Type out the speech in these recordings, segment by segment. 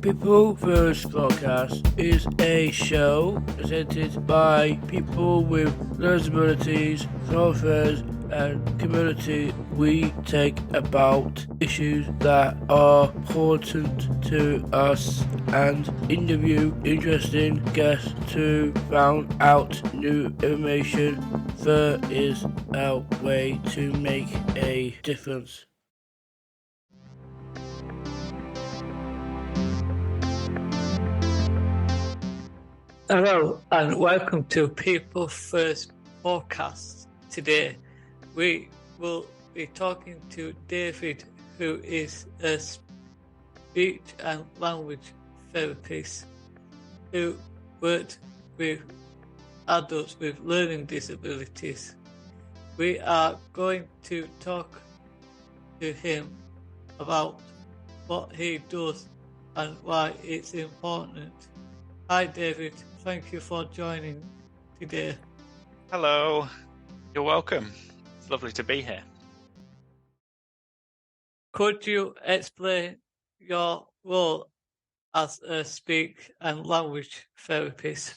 People First podcast is a show presented by people with disabilities, authors, and community. We take about issues that are important to us and interview interesting guests to find out new information. There is a way to make a difference. Hello and welcome to People First podcast. Today we will be talking to David, who is a speech and language therapist who worked with adults with learning disabilities. We are going to talk to him about what he does and why it's important. Hi David, thank you for joining today. Hello, you're welcome. It's lovely to be here. Could you explain your role as a speech and language therapist?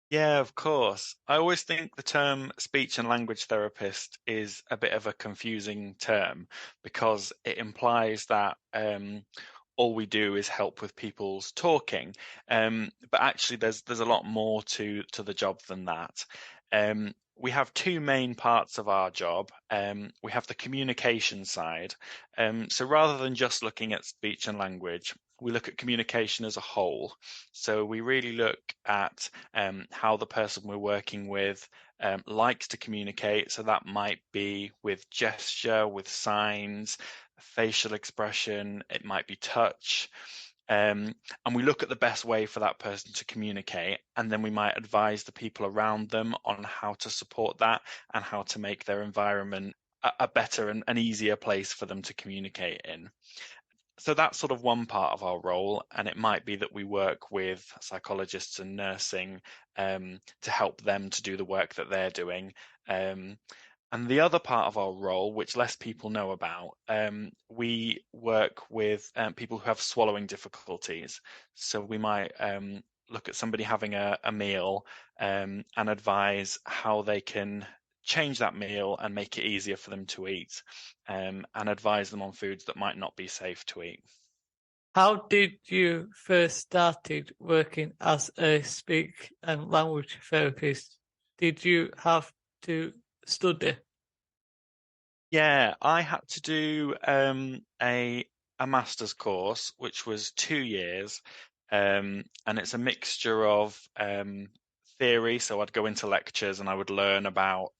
Yeah, of course. I always think the term speech and language therapist is a bit of a confusing term because it implies that all we do is help with people's talking. But actually, there's a lot more to the job than that. We have two main parts of our job. We have the communication side. So rather than just looking at speech and language, we look at communication as a whole. So we really look at how the person we're working with likes to communicate. So that might be with gesture, with signs, facial expression, it might be touch. And we look at the best way for that person to communicate, and then we might advise the people around them on how to support that and how to make their environment a better and an easier place for them to communicate in. So that's sort of one part of our role, and it might be that we work with psychologists and nursing to help them to do the work that they're doing. And the other part of our role, which less people know about, we work with people who have swallowing difficulties. So we might look at somebody having a meal and advise how they can change that meal and make it easier for them to eat, and advise them on foods that might not be safe to eat. How did you first started working as a speech and language therapist? Did you have to study? Yeah, I had to do a master's course, which was 2 years, and it's a mixture of theory. So I'd go into lectures and I would learn about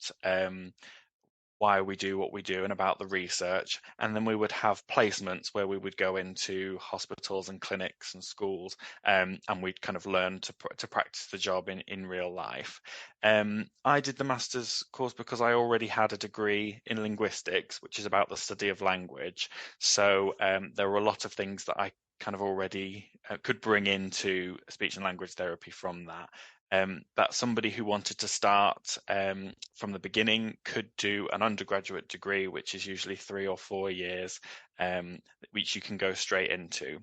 why we do what we do and about the research. And then we would have placements where we would go into hospitals and clinics and schools, and we'd kind of learn to practice the job in real life. I did the master's course because I already had a degree in linguistics, which is about the study of language. So there were a lot of things that I kind of already could bring into speech and language therapy from that. That somebody who wanted to start from the beginning could do an undergraduate degree, which is usually 3 or 4 years, which you can go straight into.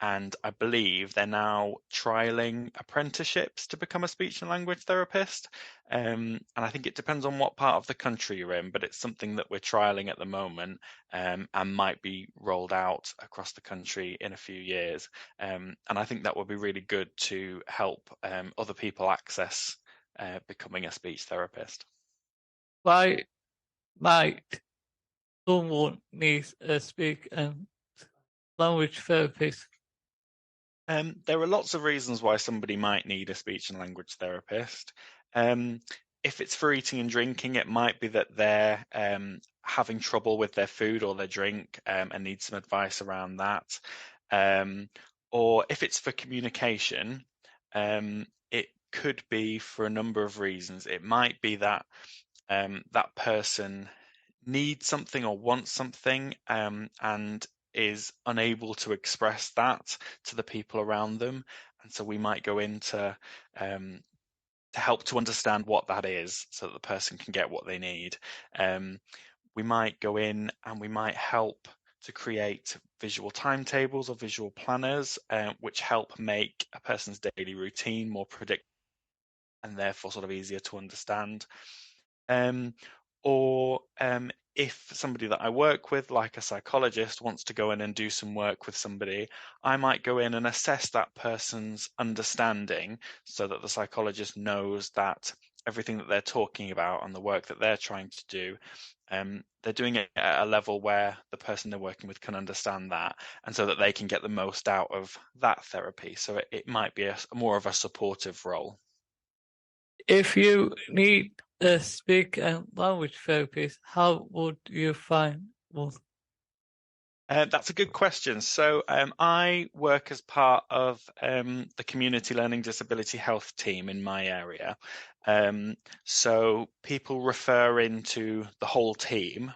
And I believe they're now trialing apprenticeships to become a speech and language therapist. And I think it depends on what part of the country you're in, but it's something that we're trialing at the moment, and might be rolled out across the country in a few years. And I think that would be really good to help other people access becoming a speech therapist. Why might someone need a speech and language therapist? There are lots of reasons why somebody might need a speech and language therapist. If it's for eating and drinking, it might be that they're having trouble with their food or their drink, and need some advice around that. Or if it's for communication, it could be for a number of reasons. It might be that that person needs something or wants something, and is unable to express that to the people around them. And so we might go into to help to understand what that is so that the person can get what they need. We might go in and we might help to create visual timetables or visual planners, which help make a person's daily routine more predictable and therefore sort of easier to understand. Or if somebody that I work with, like a psychologist, wants to go in and do some work with somebody, I might go in and assess that person's understanding so that the psychologist knows that everything that they're talking about and the work that they're trying to do, they're doing it at a level where the person they're working with can understand that, and so that they can get the most out of that therapy. So it might be more of a supportive role. If you need a speech and language therapist, how would you find one? That's a good question. So I work as part of the Community Learning Disability Health team in my area. So people refer into the whole team,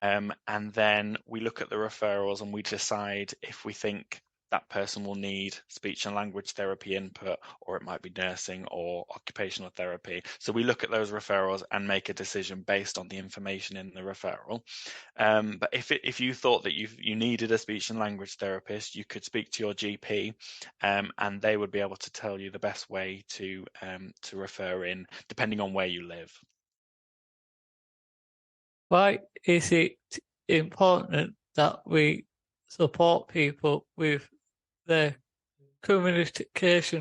and then we look at the referrals and we decide if we think that person will need speech and language therapy input, or it might be nursing or occupational therapy. So we look at those referrals and make a decision based on the information in the referral. But if you thought that you needed a speech and language therapist, you could speak to your GP, and they would be able to tell you the best way to refer in, depending on where you live. Why is it important that we support people with their communication?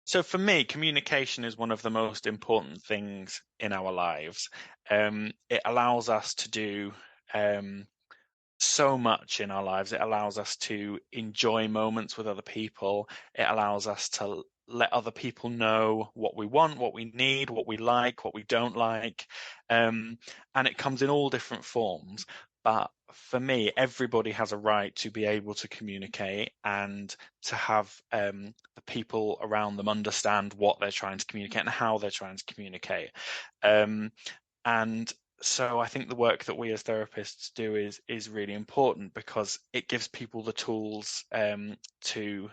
So for me, communication is one of the most important things in our lives. It allows us to do so much in our lives. It allows us to enjoy moments with other people. It allows us to let other people know what we want, what we need, what we like, what we don't like. And it comes in all different forms. But for me, everybody has a right to be able to communicate and to have the people around them understand what they're trying to communicate and how they're trying to communicate. And so I think the work that we as therapists do is really important, because it gives people the tools to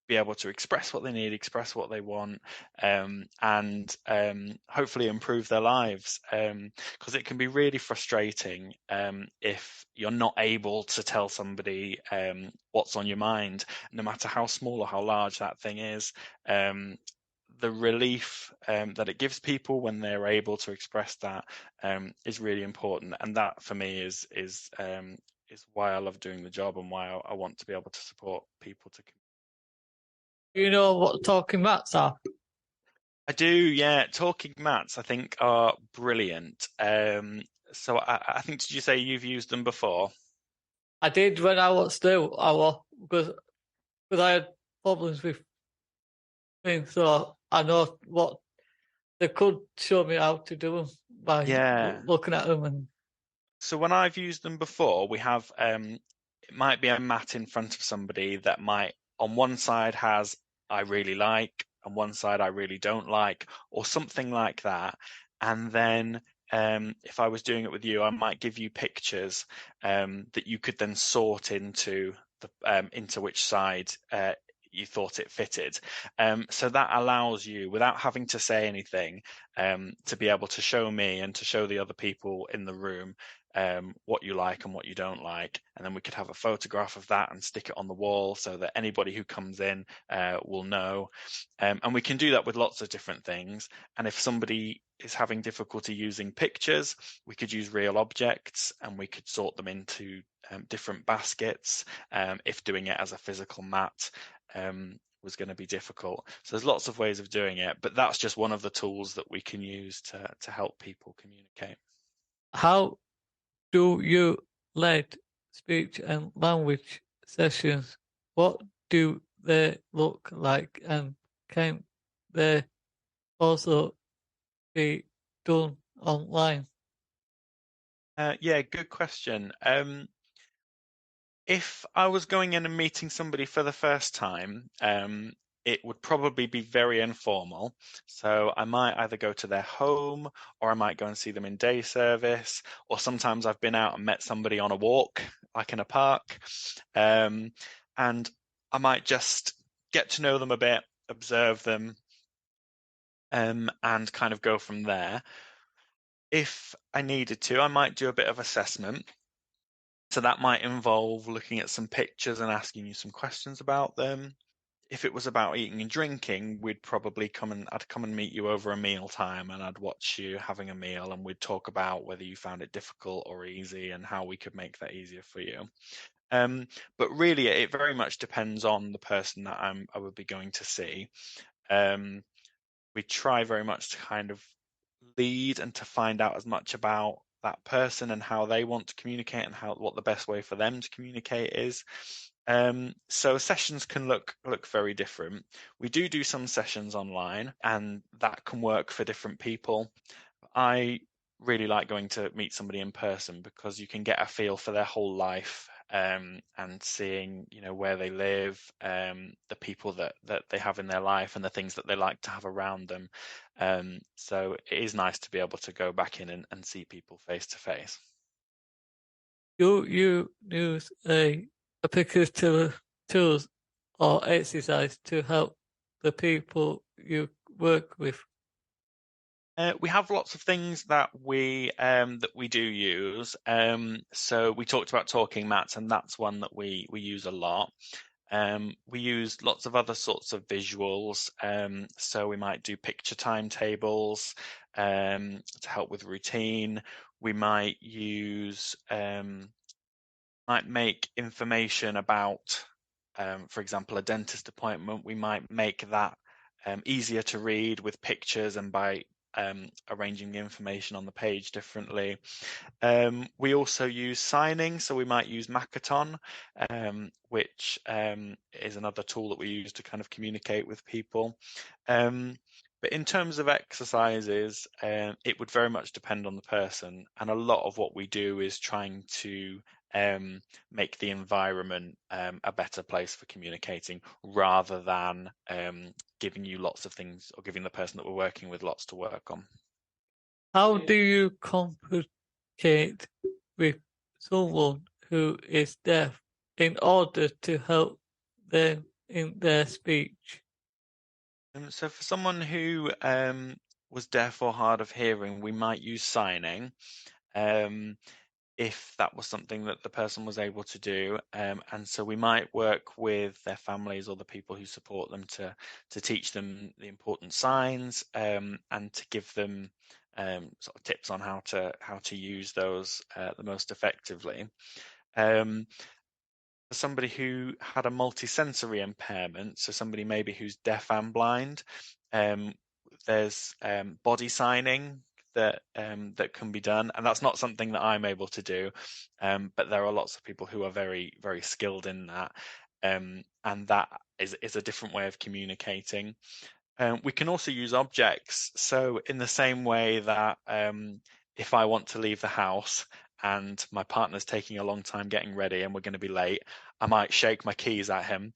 be able to express what they need, express what they want, and hopefully improve their lives. Because it can be really frustrating if you're not able to tell somebody what's on your mind, no matter how small or how large that thing is. The relief that it gives people when they're able to express that is really important, and that for me is why I love doing the job and why I want to be able to support people to. You know what talking mats are? I do, yeah. Talking mats, I think, are brilliant. So I think, did you say you've used them before? I did when I was still, because I had problems with things, so I know what they could show me how to do them by Yeah. looking at them. And So when I've used them before, we have it might be a mat in front of somebody that might, on one side has I really like, and one side I really don't like, or something like that. And then if I was doing it with you, I might give you pictures that you could then sort into into which side you thought it fitted. So that allows you, without having to say anything, to be able to show me and to show the other people in the room what you like and what you don't like, and then we could have a photograph of that and stick it on the wall so that anybody who comes in will know. And we can do that with lots of different things. And if somebody is having difficulty using pictures, we could use real objects and we could sort them into different baskets if doing it as a physical mat was going to be difficult. So there's lots of ways of doing it, but that's just one of the tools that we can use to help people communicate. how do you lead speech and language sessions? What do they look like, and can they also be done online? Yeah, good question. If I was going in and meeting somebody for the first time, it would probably be very informal. So I might either go to their home, or I might go and see them in day service, or sometimes I've been out and met somebody on a walk, like in a park. And I might just get to know them a bit, observe them, and kind of go from there. If I needed to, I might do a bit of assessment. So that might involve looking at some pictures and asking you some questions about them. If it was about eating and drinking, I'd come and meet you over a meal time, and I'd watch you having a meal, and we'd talk about whether you found it difficult or easy and how we could make that easier for you. But really, it very much depends on the person that I would be going to see. We try very much to kind of lead and to find out as much about that person and how they want to communicate and what the best way for them to communicate is. So sessions can look very different. We do some sessions online, and that can work for different people. I really like going to meet somebody in person because you can get a feel for their whole life, and seeing, where they live, the people that they have in their life, and the things that they like to have around them. So it is nice to be able to go back in and see people face to face. You use a particular tools or exercise to help the people you work with? We have lots of things that we do use. So we talked about talking mats, and that's one that we use a lot. We use lots of other sorts of visuals. So we might do picture timetables to help with routine. We might make information about, for example, a dentist appointment. We might make that easier to read with pictures and by arranging the information on the page differently. We also use signing, so we might use Makaton, which is another tool that we use to kind of communicate with people. But in terms of exercises, it would very much depend on the person, and a lot of what we do is trying to make the environment a better place for communicating, rather than giving you lots of things or giving the person that we're working with lots to work on. How do you communicate with someone who is deaf in order to help them in their speech? So for someone who was deaf or hard of hearing, we might use signing. If that was something that the person was able to do. And so we might work with their families or the people who support them to teach them the important signs, and to give them sort of tips on how to use those the most effectively. For somebody who had a multisensory impairment, so somebody maybe who's deaf and blind, there's body signing that can be done, and that's not something that I'm able to do, but there are lots of people who are very, very skilled in that, and that is a different way of communicating. We can also use objects. So in the same way that if I want to leave the house and my partner's taking a long time getting ready and we're going to be late, I might shake my keys at him.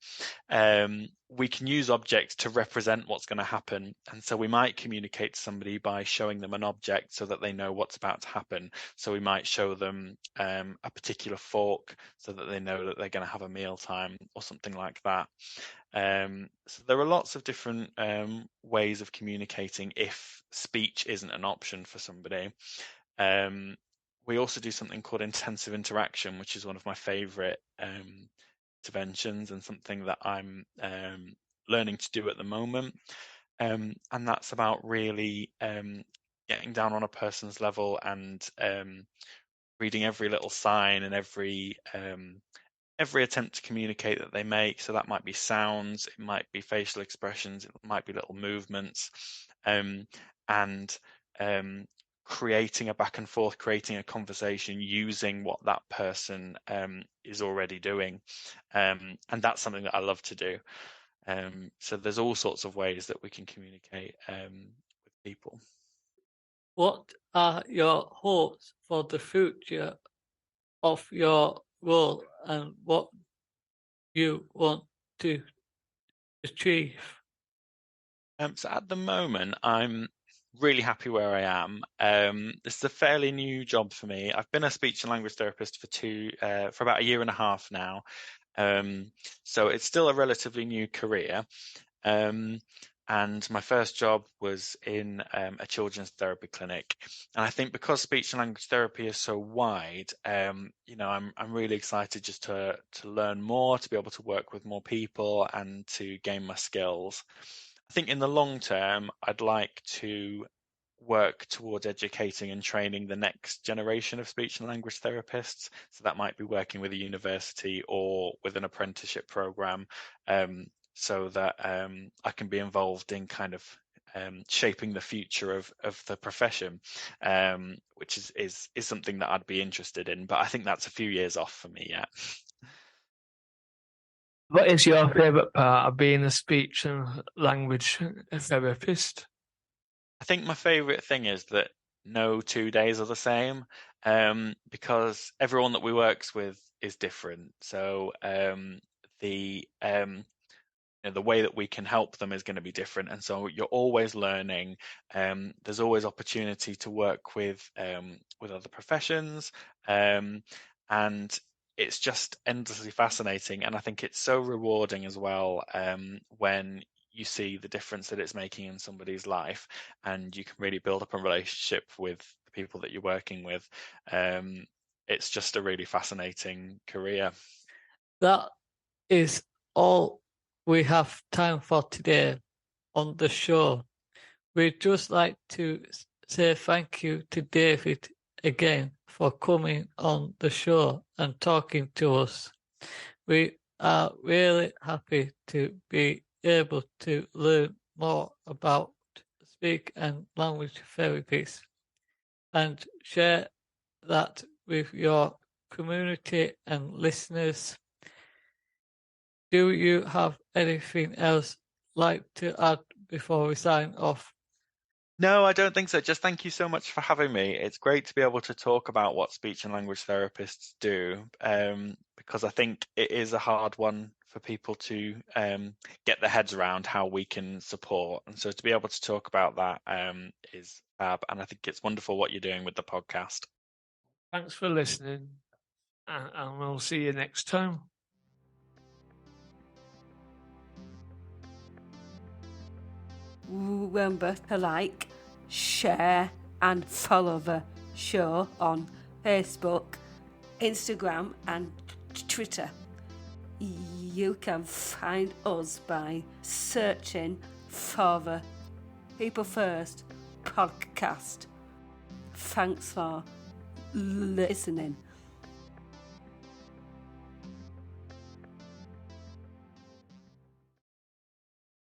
We can use objects to represent what's going to happen. And so we might communicate to somebody by showing them an object so that they know what's about to happen. So we might show them a particular fork so that they know that they're going to have a meal time or something like that. So there are lots of different ways of communicating if speech isn't an option for somebody. We also do something called intensive interaction, which is one of my favorite interventions and something that I'm learning to do at the moment. And that's about really getting down on a person's level and reading every little sign and every attempt to communicate that they make. So that might be sounds, it might be facial expressions, it might be little movements, and creating a back and forth, creating a conversation using what that person is already doing. And that's something that I love to do. So there's all sorts of ways that we can communicate with people. What are your hopes for the future of your role and what you want to achieve? So at the moment, I'm really happy where I am. This is a fairly new job for me. I've been a speech and language therapist for about a year and a half now. So it's still a relatively new career. and my first job was in a children's therapy clinic. And I think because speech and language therapy is so wide, I'm really excited just to learn more, to be able to work with more people, and to gain my skills. I think in the long term, I'd like to work towards educating and training the next generation of speech and language therapists. So that might be working with a university or with an apprenticeship program, so that I can be involved in kind of shaping the future of the profession, which is something that I'd be interested in. But I think that's a few years off for me yet. What is your favourite part of being a speech and language therapist? I think my favourite thing is that no 2 days are the same, because everyone that we works with is different. So the way that we can help them is going to be different, and so you're always learning. There's always opportunity to work with other professions, and it's just endlessly fascinating. And I think it's so rewarding as well, when you see the difference that it's making in somebody's life, and you can really build up a relationship with the people that you're working with. It's just a really fascinating career. That is all we have time for today on the show. We'd just like to say thank you to David again for coming on the show and talking to us. We are really happy to be able to learn more about speech and language therapies and share that with your community and listeners. Do you have anything else like to add before we sign off? No, I don't think so. Just thank you so much for having me. It's great to be able to talk about what speech and language therapists do, because I think it is a hard one for people to get their heads around how we can support. And so to be able to talk about that is fab. And I think it's wonderful what you're doing with the podcast. Thanks for listening, and we'll see you next time. Remember to like, share and follow the show on Facebook, Instagram and Twitter. You can find us by searching for the People First podcast. Thanks for listening.